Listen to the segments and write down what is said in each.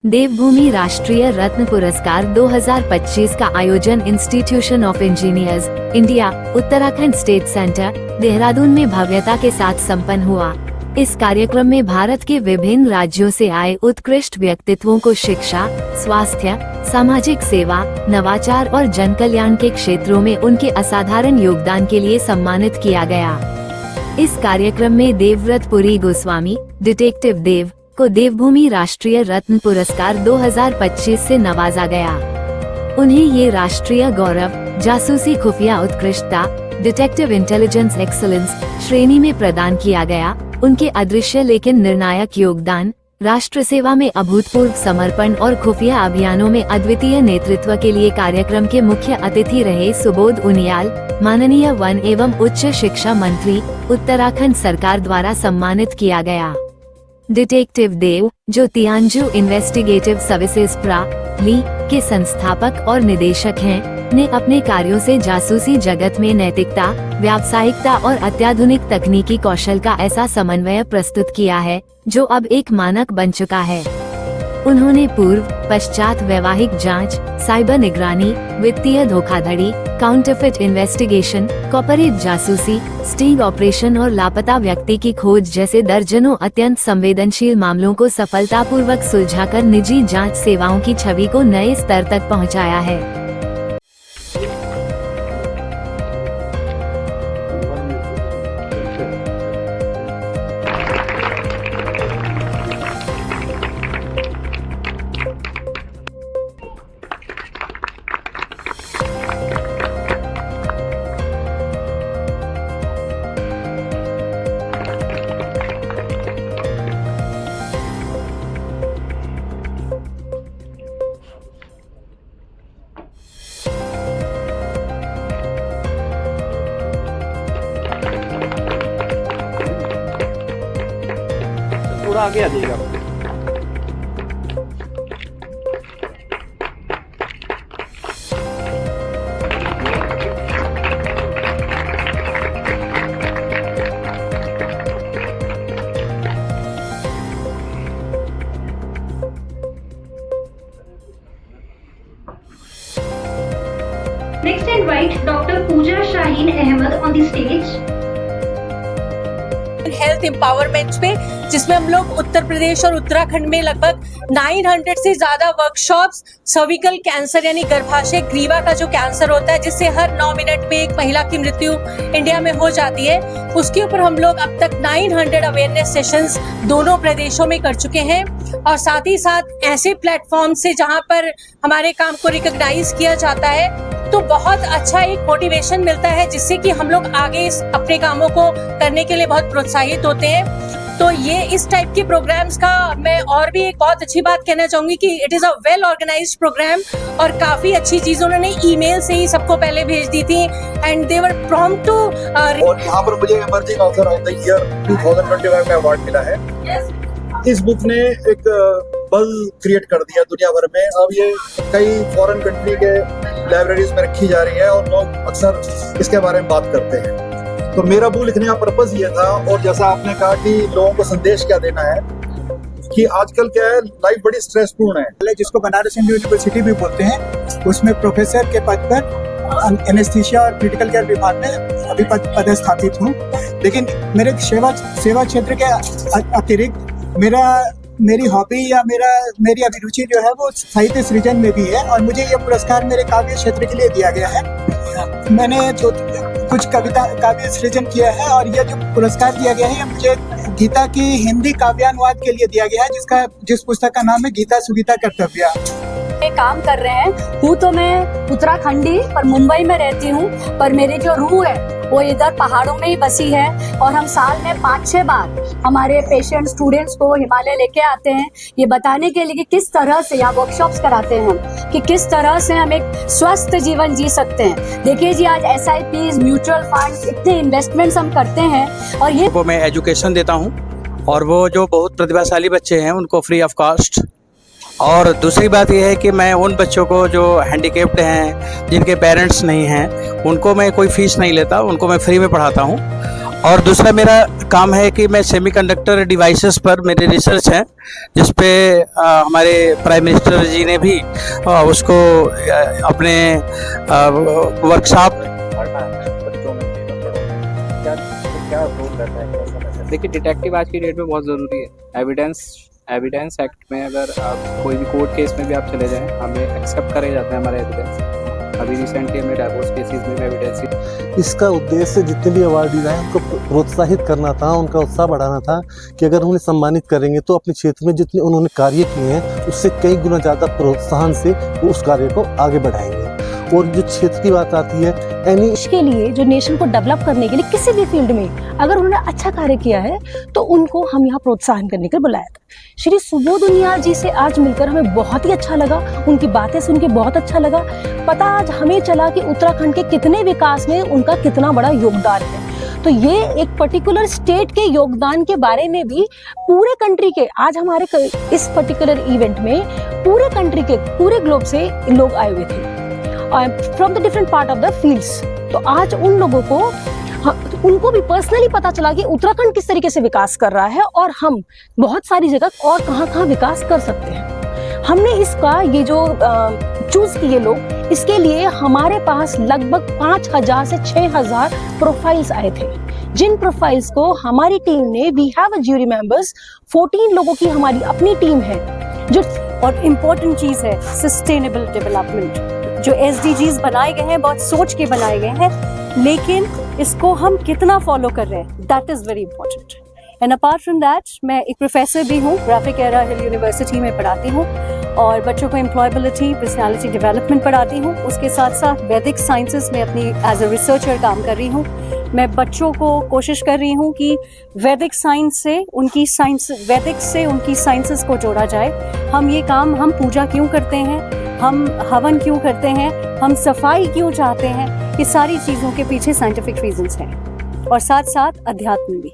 देवभूमि राष्ट्रीय रत्न पुरस्कार 2025 का आयोजन institution of engineers India Uttarakhand state centre Dehradun में भव्यता के साथ संपन्न हुआ। इस कार्यक्रम में भारत के विभिन्न राज्यों से आए उत्कृष्ट व्यक्तित्वों को शिक्षा, स्वास्थ्य, सामाजिक सेवा, नवाचार और जन कल्याण के क्षेत्रों में उनके असाधारण योगदान के लिए सम्मानित किया गया। इस कार्यक्रम में देवव्रत पुरी गोस्वामी डिटेक्टिव देव को देवभूमि राष्ट्रीय रत्न पुरस्कार 2025 से नवाजा गया। उन्हें ये राष्ट्रीय गौरव जासूसी खुफिया उत्कृष्टता डिटेक्टिव इंटेलिजेंस एक्सीलेंस श्रेणी में प्रदान किया गया। उनके अदृश्य लेकिन निर्णायक योगदान, राष्ट्र सेवा में अभूतपूर्व समर्पण और खुफिया अभियानों में अद्वितीय नेतृत्व के लिए कार्यक्रम के मुख्य अतिथि रहे सुबोध उनियाल, माननीय वन एवं उच्च शिक्षा मंत्री, उत्तराखंड सरकार द्वारा सम्मानित किया गया। डिटेक्टिव देव, जो तियांजू इन्वेस्टिगेटिव सर्विसेज प्रा.ली के संस्थापक और निदेशक हैं, ने अपने कार्यों से जासूसी जगत में नैतिकता, व्यावसायिकता और अत्याधुनिक तकनीकी कौशल का ऐसा समन्वय प्रस्तुत किया है जो अब एक मानक बन चुका है। उन्होंने पूर्व पश्चात वैवाहिक जांच, साइबर निगरानी, वित्तीय धोखाधड़ी, काउंटरफिट इन्वेस्टिगेशन, कॉर्पोरेट जासूसी, स्टिंग ऑपरेशन और लापता व्यक्ति की खोज जैसे दर्जनों अत्यंत संवेदनशील मामलों को सफलतापूर्वक सुलझाकर निजी जांच सेवाओं की छवि को नए स्तर तक पहुंचाया है। थोड़ा आगे आ जाइएगा। Next invite Dr. Pooja Shaheen Ahmed on the stage. Health empowerment पे, जिसमें हम लोग उत्तर प्रदेश और उत्तराखंड में लगभग 900 से ज्यादा वर्कशॉप्स सर्विकल कैंसर यानी गर्भाशय ग्रीवा का जो कैंसर होता है जिससे हर 9 मिनट में एक महिला की मृत्यु इंडिया में हो जाती है, उसके ऊपर हम लोग अब तक 900 अवेयरनेस सेशंस दोनों प्रदेशों में कर चुके हैं। और साथ ही साथ ऐसे प्लेटफॉर्म से जहां पर हमारे काम को रिकॉग्नाइज किया जाता है तो बहुत अच्छा एक मोटिवेशन मिलता है जिससे कि हम लोग आगे अपने कामों को करने के लिए बहुत प्रोत्साहित होते हैं। तो ये इस टाइप के प्रोग्राम्स का मैं और भी एक बहुत अच्छी बात कहना चाहूंगी कि it is a well organised program और काफी अच्छी चीज उन्होंने ईमेल से ही सबको पहले भेज दी थी and they were prompt too. और यहाँ पर मुझे emerging author of the year 2021 में अवार्ड मिला है। इस बुक ने एक बज़ क्रिएट कर दिया दुनिया भर में। अब ये कई फॉरेन कंट्री के लाइब्रेरीज में रखी जा रही है और लोग अक्सर इसके बारे में बात करते हैं। तो मेरा बुक लिखने का पर्पस ये था, और जैसा आपने कहा कि लोगों को संदेश क्या देना है कि आजकल क्या है, लाइफ बड़ी स्ट्रेसपूर्ण है। जिसको बनारस हिंदू यूनिवर्सिटी भी बोलते हैं, उसमें प्रोफेसर के पद पर एनेस्थीसिया और क्रिटिकल केयर विभाग में अभी पदस्थापित हूँ। लेकिन मेरे सेवा क्षेत्र के अतिरिक्त मेरी हॉबी या मेरी अभिरुचि जो है वो साहित्य सृजन में भी है और मुझे ये पुरस्कार मेरे काव्य क्षेत्र के लिए दिया गया है। मैंने कुछ काव्य सृजन किया है और ये जो पुरस्कार दिया गया है ये मुझे गीता की हिंदी काव्यानुवाद के लिए दिया गया है, जिस पुस्तक का नाम है गीता सुगीता कर्तव्या। काम कर रहे हैं। हूँ तो मैं उत्तराखंडी पर मुंबई में रहती हूँ, पर मेरी जो रूह है वो इधर पहाड़ों में ही बसी है और हम साल में 5-6 बार हमारे पेशेंट स्टूडेंट्स को हिमालय लेके आते हैं ये बताने के लिए कि किस तरह से यहाँ वर्कशॉप्स कराते हैं कि किस तरह से हम एक स्वस्थ जीवन जी सकते हैं। देखिए जी, आज SIPs, म्यूचुअल फंड्स, इतने इन्वेस्टमेंट्स हम करते हैं और ये वो मैं एजुकेशन देता हूँ और वो जो बहुत प्रतिभाशाली बच्चे हैं उनको फ्री ऑफ कॉस्ट। और दूसरी बात यह है कि मैं उन बच्चों को जो हैंडीकेप्ड हैं, जिनके पेरेंट्स नहीं हैं, उनको मैं कोई फीस नहीं लेता, उनको मैं फ्री में पढ़ाता हूँ। और दूसरा मेरा काम है कि मैं सेमीकंडक्टर डिवाइसेस पर मेरे रिसर्च है, जिस पे हमारे प्राइम मिनिस्टर जी ने भी उसको अपने वर्कशॉप। देखिए, डिटेक्टिव आज की डेट में बहुत ज़रूरी है। एविडेंस एक्ट में अगर आप कोई भी कोर्ट केस में भी आप चले जाएं, हमें एक्सेप्ट करे जाते हैं हमारे एविडेंस। अभी रिसेंटली हमें डाइवोर्स केसेस में एविडेंस। इसका उद्देश्य जितने भी अवार्डीज हैं उनको प्रोत्साहित करना था, उनका उत्साह बढ़ाना था कि अगर उन्हें सम्मानित करेंगे तो अपने क्षेत्र में जितने उन्होंने कार्य किए हैं उससे कई गुना ज़्यादा प्रोत्साहन से वो उस कार्य को आगे बढ़ाएंगे। और जो क्षेत्र की बात आती है के लिए, जो नेशन को डेवलप करने के लिए किसी भी फील्ड में अगर उन्होंने अच्छा कार्य किया है तो उनको हम यहाँ प्रोत्साहन करने के लिए बुलाया था। श्री सुबोध उनियाल जी से आज मिलकर हमें बहुत ही अच्छा लगा, उनकी बातें सुन के बहुत अच्छा लगा। पता आज हमें चला कि उत्तराखंड के कितने विकास में उनका कितना बड़ा योगदान है। तो ये एक पर्टिकुलर स्टेट के योगदान के बारे में भी पूरे कंट्री के, आज हमारे इस पर्टिकुलर इवेंट में पूरे कंट्री के, पूरे ग्लोब से लोग आए हुए थे from the different part of the fields. तो आज उन लोगों को उनको भी पर्सनली पता चला कि उत्तराखंड किस तरीके से विकास कर रहा है और हम बहुत सारी जगह और कहाँ विकास कर सकते हैं। हमने इसका ये जो चूज किए लोग, इसके लिए हमारे पास लगभग 5000 से 6000 प्रोफाइल्स आए थे, जिन प्रोफाइल्स को हमारी टीम ने, we have a jury members, 14 लोगों की हमारी अपनी टीम है जो। और इम्पोर्टेंट चीज़ है सस्टेनेबल डेवलपमेंट। जो SDGs बनाए गए हैं बहुत सोच के बनाए गए हैं, लेकिन इसको हम कितना फॉलो कर रहे हैं, that is very important. And apart from that, मैं एक प्रोफेसर भी हूँ, ग्राफिक एरा हिल यूनिवर्सिटी में पढ़ाती हूँ और बच्चों को एम्प्लॉयबिलिटी, पर्सनालिटी डेवलपमेंट पढ़ाती हूँ। उसके साथ साथ वैदिक साइंसेस में अपनी एज अ रिसर्चर काम कर रही हूँ। मैं बच्चों को कोशिश कर रही हूँ कि वैदिक से उनकी साइंसेस को जोड़ा जाए। हम ये काम, हम पूजा क्यों करते हैं, हम हवन क्यों करते हैं, हम सफाई क्यों चाहते हैं, ये सारी चीज़ों के पीछे साइंटिफिक रीजंस हैं और साथ साथ अध्यात्म भी।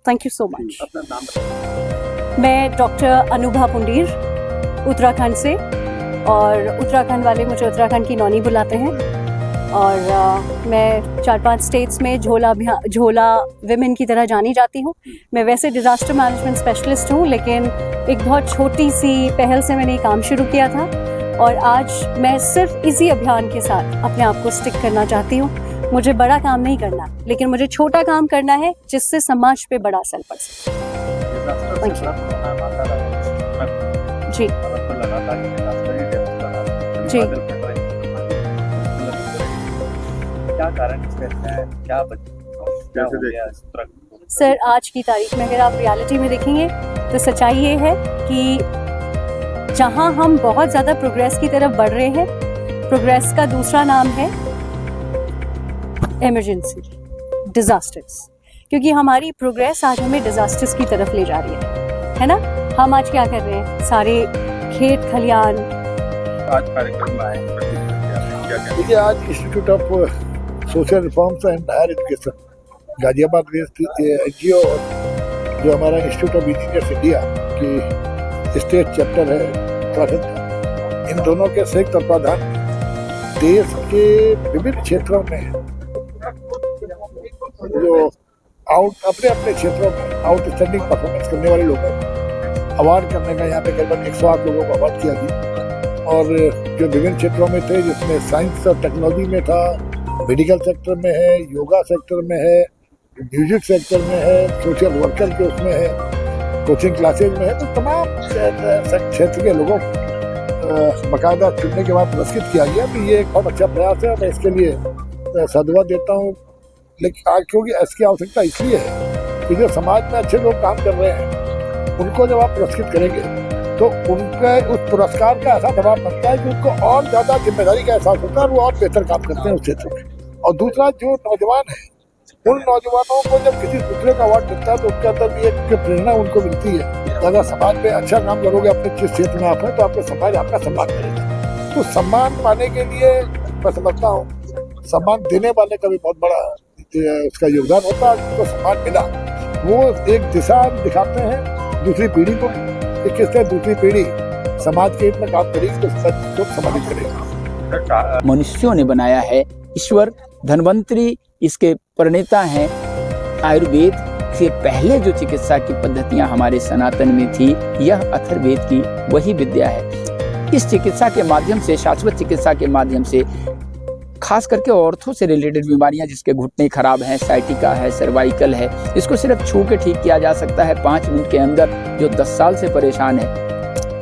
Thank you so much. मैं डॉक्टर अनुभा पुंडीर, उत्तराखंड से, और उत्तराखंड वाले मुझे उत्तराखंड की नौनी बुलाते हैं। और मैं 4-5 स्टेट्स में झोला विमेन की तरह जानी जाती हूँ। मैं वैसे डिज़ास्टर मैनेजमेंट स्पेशलिस्ट हूँ, लेकिन एक बहुत छोटी सी पहल से मैंने काम शुरू किया था और आज मैं सिर्फ इसी अभियान के साथ अपने आप को स्टिक करना चाहती हूँ। मुझे बड़ा काम नहीं करना, लेकिन मुझे छोटा काम करना है जिससे समाज पे बड़ा असर पड़ सके। जी जी। क्या कारण है, क्या सर, आज की तारीख में अगर आप रियलिटी में देखेंगे तो सच्चाई ये है कि जहां हम बहुत ज़्यादा प्रोग्रेस की तरफ बढ़ रहे हैं, प्रोग्रेस का दूसरा नाम है इमरजेंसी, डिजास्टर्स। क्योंकि हमारी प्रोग्रेस आज हमें डिजास्टर्स की तरफ ले जा रही है ना। हम आज क्या कर रहे हैं, सारे खेत खलियान। आज कार्यक्रम में आए, देखिए, आज institute of social reforms and higher education Ghaziabad NGO और जो हमारा इंस्टीट्यूट ऑफ इंजीनियर्स इंडिया की स्टेट चैप्टर है उत्तराखंड का, इन दोनों के संयुक्त तत्वाधान में देश के विभिन्न क्षेत्रों में जो अपने अपने क्षेत्रों में आउटस्टैंडिंग परफॉर्मेंस करने वाले लोगों को अवार्ड करने का यहाँ पे करीबन 108 लोगों को अवार्ड किया गया। और जो विभिन्न क्षेत्रों में थे, जिसमें साइंस और टेक्नोलॉजी में था, मेडिकल सेक्टर में है, योगा सेक्टर में है, म्यूजिक सेक्टर में है, सोशल वर्कर के उसमें है, कोचिंग क्लासेज में है, तो तमाम क्षेत्र के लोगों को बाकायदा चुनने के बाद पुरस्कृत किया गया। तो ये एक बहुत अच्छा प्रयास है, मैं इसके लिए साधुवाद देता हूँ। लेकिन आज क्योंकि इसकी आवश्यकता इसलिए है कि जो समाज में अच्छे लोग काम कर रहे हैं, उनको जब आप पुरस्कृत करेंगे तो उनके उस पुरस्कार का ऐसा दबाव बनता है कि उनको और ज़्यादा जिम्मेदारी का एहसास होता है और वो और बेहतर काम करते हैं उस क्षेत्र में। और दूसरा, जो नौजवान है, उन नौजवानों को जब किसी दूसरे का अवार्ड मिलता है तो उसके अंदर भी एक प्रेरणा उनको मिलती है। अगर समाज में अच्छा काम करोगे अपने जिस क्षेत्र में आप हैं, तो आपका समाज आपका सम्मान करेगा। तो सम्मान पाने के लिए मैं समझता हूँ सम्मान देने वाले का भी बहुत बड़ा उसका योगदान होता है। उनको सम्मान मिला, वो एक दिशा दिखाते हैं दूसरी पीढ़ी को कि किस तरह दूसरी पीढ़ी समाज के हित में काम करेगी तो समाज को सम्मानित करेगा। मनुष्यों ने बनाया है, ईश्वर धन्वंतरी इसके प्रणेता हैं। आयुर्वेद से पहले जो चिकित्सा की पद्धतियां हमारे सनातन में थी, यह अथर्ववेद की वही विद्या है। इस चिकित्सा के माध्यम से, शाश्वत चिकित्सा के माध्यम से, खास करके औरतों से रिलेटेड बीमारियां, जिसके घुटने खराब हैं, साइटिका है, सर्वाइकल है, इसको सिर्फ छू के ठीक किया जा सकता है 5 मिनट के अंदर। जो 10 साल से परेशान है,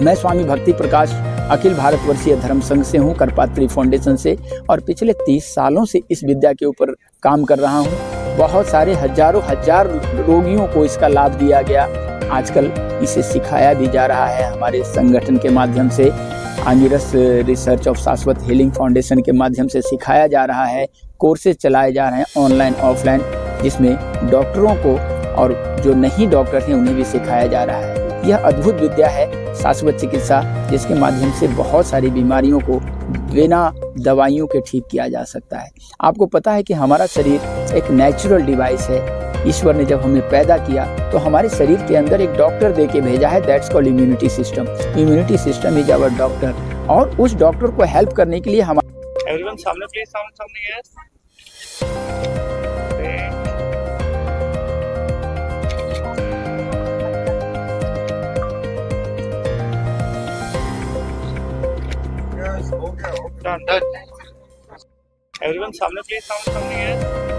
मैं स्वामी भक्ति प्रकाश अखिल भारतवर्षीय धर्म संघ से हूँ, करपात्री फाउंडेशन से, और पिछले 30 सालों से इस विद्या के ऊपर काम कर रहा हूँ। बहुत सारे हजारों रोगियों को इसका लाभ दिया गया। आजकल इसे सिखाया भी जा रहा है हमारे संगठन के माध्यम से, आंगिरस रिसर्च ऑफ शाश्वत हीलिंग फाउंडेशन के माध्यम से सिखाया जा रहा है। कोर्सेज चलाए जा रहे हैं ऑनलाइन ऑफलाइन, जिसमें डॉक्टरों को और जो नहीं डॉक्टर हैं उन्हें भी सिखाया जा रहा है। यह अद्भुत विद्या है शाश्वत चिकित्सा, जिसके माध्यम से बहुत सारी बीमारियों को बिना दवाइयों के ठीक किया जा सकता है। आपको पता है कि हमारा शरीर एक नेचुरल डिवाइस है। ईश्वर ने जब हमें पैदा किया तो हमारे शरीर के अंदर एक डॉक्टर दे के भेजा है, that's called immunity system. Immunity system is our doctor, और उस डॉक्टर को हेल्प करने के लिए हम एवरीवन सामने प्लीज, सामने यस। Done. Everyone, सामने प्लीज, सामने यस।